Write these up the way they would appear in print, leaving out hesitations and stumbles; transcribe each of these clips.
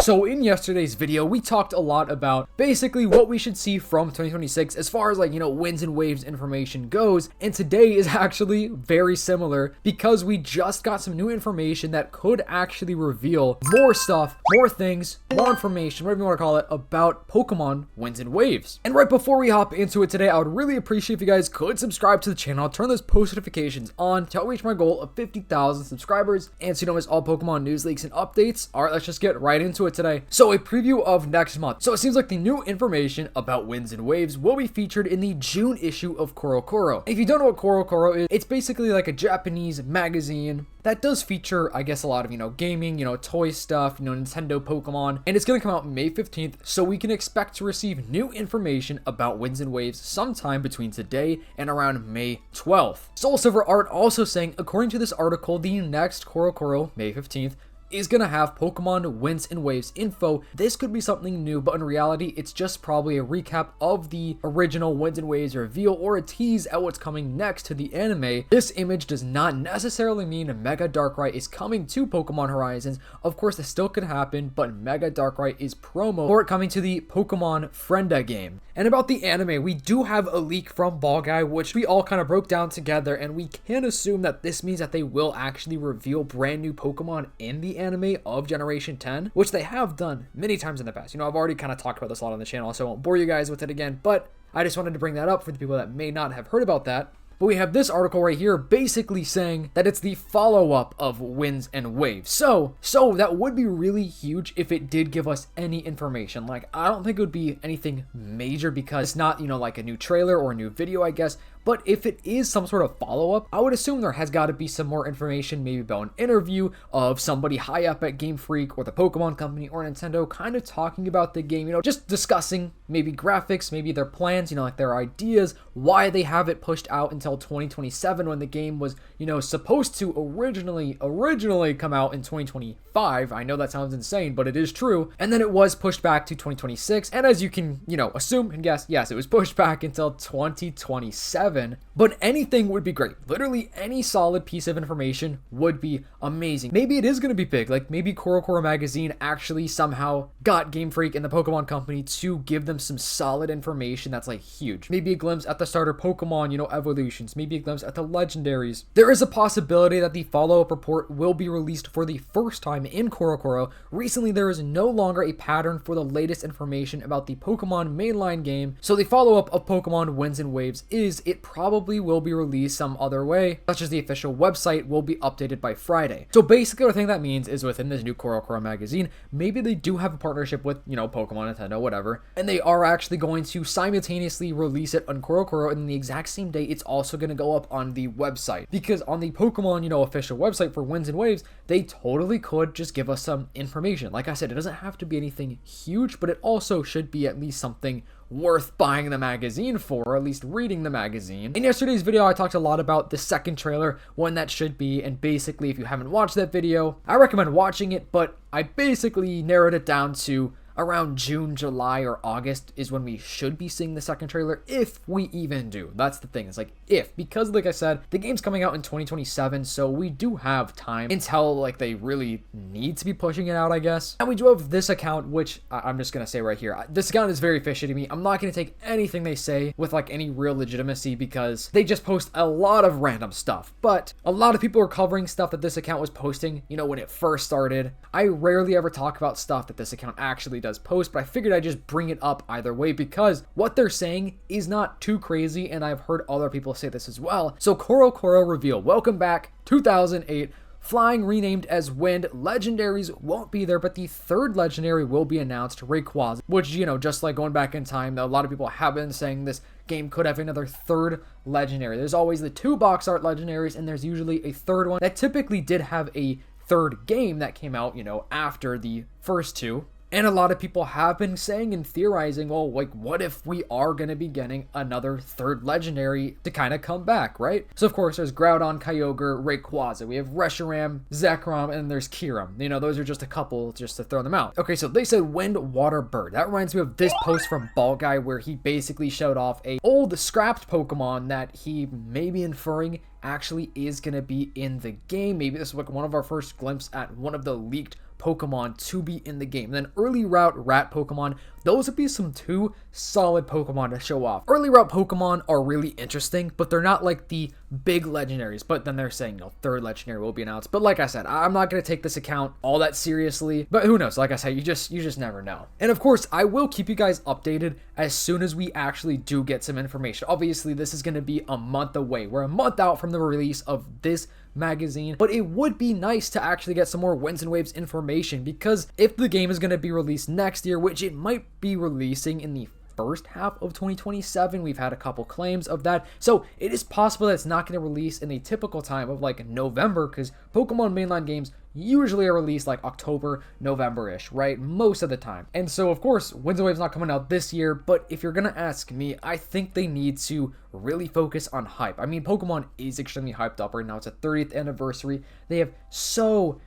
So in yesterday's video, we talked a lot about basically what we should see from 2026 as far as like, winds and waves information goes. And today is actually very similar because we just got some new information that could actually reveal more stuff, more things, more information, whatever you want to call it, about Pokemon winds and waves. And right before we hop into it today, I would really appreciate if you guys could subscribe to the channel, turn those post notifications on to help reach my goal of 50,000 subscribers, and so you don't miss all Pokemon news, leaks, and updates. All right, let's just get right into it today. So a preview of next month. So it seems like the new information about winds and waves will be featured in the June issue of CoroCoro. If you don't know what CoroCoro is, it's basically like a Japanese magazine that does feature, I guess, a lot of, gaming, toy stuff, Nintendo Pokemon, and it's going to come out May 15th, so we can expect to receive new information about winds and waves sometime between today and around May 12th. Soul Silver Art also saying, according to this article, the next CoroCoro, May 15th, is going to have Pokemon winds and waves info. This could be something new, but in reality, it's just probably a recap of the original winds and waves reveal or a tease at what's coming next to the anime. This image does not necessarily mean Mega Darkrai is coming to Pokemon Horizons. Of course, this still could happen, but Mega Darkrai is promo for it coming to the Pokemon Frenda game. And about the anime, we do have a leak from Ball Guy, which we all kind of broke down together, and we can assume that this means that they will actually reveal brand new Pokemon in the anime of Generation 10, which they have done many times in the past. I've already kind of talked about this a lot on the channel, so I won't bore you guys with it again, but I just wanted to bring that up for the people that may not have heard about that. But we have this article right here basically saying that it's the follow-up of winds and waves. So that would be really huge if it did give us any information. Like, I don't think it would be anything major because it's not, like a new trailer or a new video, I guess. But if it is some sort of follow-up, I would assume there has got to be some more information, maybe about an interview of somebody high up at Game Freak or the Pokemon Company or Nintendo kind of talking about the game, just discussing maybe graphics, maybe their plans, like their ideas, why they have it pushed out until 2027 when the game was, supposed to originally come out in 2025. I know that sounds insane, but it is true. And then it was pushed back to 2026. And as you can, assume and guess, yes, it was pushed back until 2027. But anything would be great. Literally any solid piece of information would be amazing. Maybe it is going to be big. Like maybe CoroCoro magazine actually somehow got Game Freak and the Pokemon Company to give them some solid information that's like huge. Maybe a glimpse at the starter Pokemon, evolutions. Maybe a glimpse at the legendaries. There is a possibility that the follow-up report will be released for the first time in CoroCoro. Recently, there is no longer a pattern for the latest information about the Pokemon mainline game. So the follow-up of Pokemon Winds and Waves is it probably will be released some other way, such as the official website will be updated by Friday. So basically what I think that means is within this new CoroCoro magazine, maybe they do have a partnership with, Pokemon, Nintendo, whatever, and they are actually going to simultaneously release it on CoroCoro, and the exact same day it's also going to go up on the website. Because on the Pokemon, official website for Winds and Waves, they totally could just give us some information. Like I said, it doesn't have to be anything huge, but it also should be at least something worth buying the magazine for, or at least reading the magazine. In yesterday's video, I talked a lot about the second trailer, when that should be, and basically, if you haven't watched that video, I recommend watching it, but I basically narrowed it down to around June, July, or August is when we should be seeing the second trailer, if we even do. That's the thing. It's like if, because like I said, the game's coming out in 2027, so we do have time until like they really need to be pushing it out, I guess. And we do have this account, which I'm just gonna say right here, this account is very fishy to me. I'm not gonna take anything they say with like any real legitimacy because they just post a lot of random stuff. But a lot of people are covering stuff that this account was posting, when it first started. I rarely ever talk about stuff that this account actually does post, but I figured I'd just bring it up either way because what they're saying is not too crazy, and I've heard other people say this as well. So CoroCoro reveal, welcome back, 2008, flying renamed as Wind, legendaries won't be there, but the third legendary will be announced, Rayquaza, which, just like going back in time, a lot of people have been saying this game could have another third legendary. There's always the two box art legendaries, and there's usually a third one that typically did have a third game that came out, after the first two. And a lot of people have been saying and theorizing, well, like, what if we are going to be getting another third legendary to kind of come back, right? So, of course, there's Groudon, Kyogre, Rayquaza. We have Reshiram, Zekrom, and then there's Kyurem. Those are just a couple just to throw them out. Okay, so they said Wind, Water, Bird. That reminds me of this post from Ball Guy where he basically showed off a old scrapped Pokemon that he may be inferring actually is going to be in the game. Maybe this is like one of our first glimpses at one of the leaked Pokemon to be in the game. And then early route rat Pokemon, those would be some 2 solid Pokemon to show off. Early route Pokemon are really interesting, but they're not like the big legendaries. But then they're saying, 3rd legendary will be announced. But like I said, I'm not going to take this account all that seriously. But who knows? Like I said, you just never know. And of course, I will keep you guys updated as soon as we actually do get some information. Obviously, this is going to be a month away. We're a month out from the release of this magazine, but it would be nice to actually get some more Winds and Waves information, because if the game is going to be released next year, which it might be releasing in the first half of 2027, we've had a couple claims of that, so it is possible that it's not going to release in a typical time of like November, because Pokemon mainline games usually are released like October, November-ish, right? Most of the time. And so, of course, Winds and Waves not coming out this year, but if you're gonna ask me, I think they need to really focus on hype. I mean, Pokemon is extremely hyped up right now. It's a 30th anniversary. They have so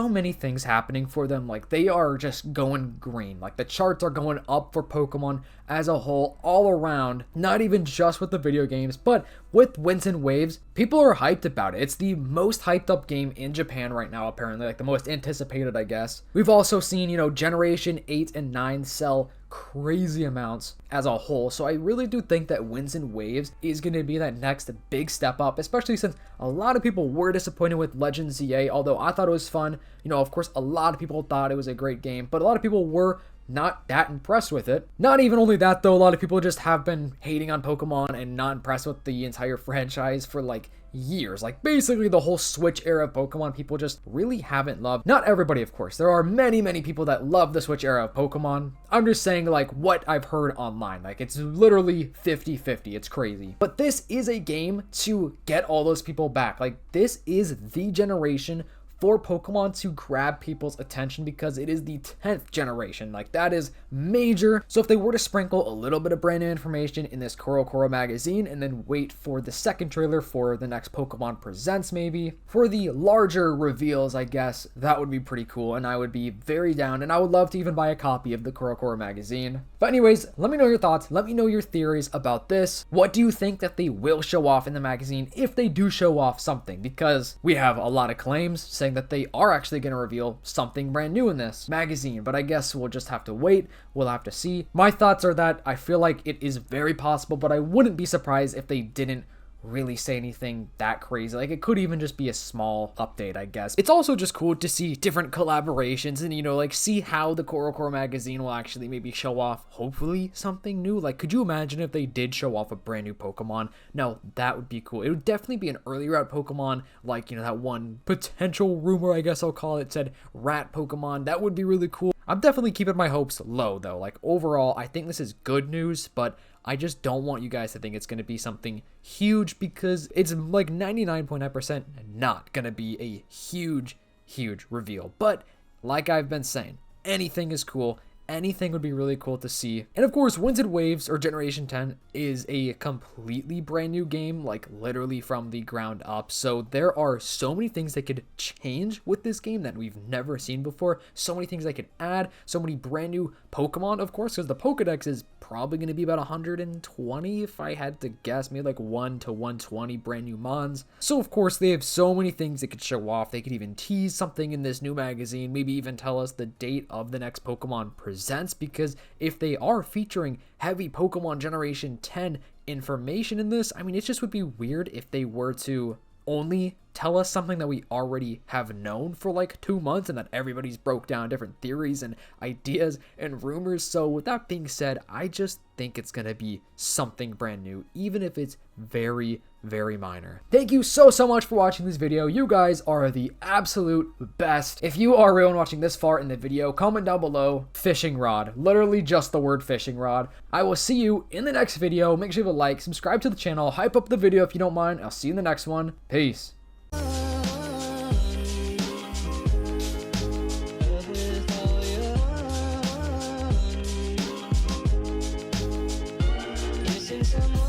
many things happening for them. Like, they are just going green. Like, the charts are going up for Pokemon as a whole, all around, not even just with the video games, but with Winds and Waves, people are hyped about it. It's the most hyped up game in Japan right now, apparently, like the most anticipated, I guess. We've also seen, Generation 8 and 9 sell crazy amounts as a whole, so I really do think that Winds and Waves is going to be that next big step up, especially since a lot of people were disappointed with Legend ZA, although I thought it was fun. Of course, a lot of people thought it was a great game, but a lot of people were not that impressed with it. Not even only that, though, a lot of people just have been hating on Pokemon and not impressed with the entire franchise for like years. Like, basically the whole Switch era of Pokemon, people just really haven't loved. Not everybody, of course. There are many people that love the Switch era of Pokemon. I'm just saying, like, what I've heard online. Like, it's literally 50-50. It's crazy. But this is a game to get all those people back. Like, this is the generation for Pokemon to grab people's attention, because it is the 10th generation. Like, that is major. So if they were to sprinkle a little bit of brand new information in this CoroCoro magazine and then wait for the second trailer for the next Pokemon Presents, maybe for the larger reveals, I guess that would be pretty cool, and I would be very down, and I would love to even buy a copy of the CoroCoro magazine. But anyways, let me know your thoughts. Let me know your theories about this. What do you think that they will show off in the magazine, if they do show off something? Because we have a lot of claims saying that they are actually going to reveal something brand new in this magazine, but I guess we'll just have to wait. We'll have to see. My thoughts are that I feel like it is very possible, but I wouldn't be surprised if they didn't really say anything that crazy. Like, it could even just be a small update, I guess. It's also just cool to see different collaborations and, like, see how the CoroCoro magazine will actually maybe show off, hopefully, something new. Like, could you imagine if they did show off a brand new Pokemon? No, that would be cool. It would definitely be an early route Pokemon, like, that one potential rumor, I guess I'll call it, said rat Pokemon. That would be really cool. I'm definitely keeping my hopes low, though. Like, overall, I think this is good news, but I just don't want you guys to think it's going to be something huge, because it's like 99.9% not going to be a huge reveal. But like I've been saying, anything is cool. Anything would be really cool to see. And of course, Winds and Waves, or Generation 10, is a completely brand new game, like literally from the ground up. So there are so many things that could change with this game that we've never seen before. So many things I could add, so many brand new Pokemon, of course, because the Pokedex is probably going to be about 120 if I had to guess, maybe like 1 to 120 brand new Mons. So of course, they have so many things they could show off. They could even tease something in this new magazine, maybe even tell us the date of the next Pokemon Presents, because if they are featuring heavy Pokemon Generation 10 information in this, I mean, it just would be weird if they were to only tell us something that we already have known for like 2 months, and that everybody's broke down different theories and ideas and rumors. So with that being said, I just think it's gonna be something brand new, even if it's very minor. Thank you so much for watching this video. You guys are the absolute best. If you are real and watching this far in the video, comment down below fishing rod, literally just the word fishing rod. I will see you in the next video. Make sure you have a like, subscribe to the channel, hype up the video if you don't mind. I'll see you in the next one. Peace. Someone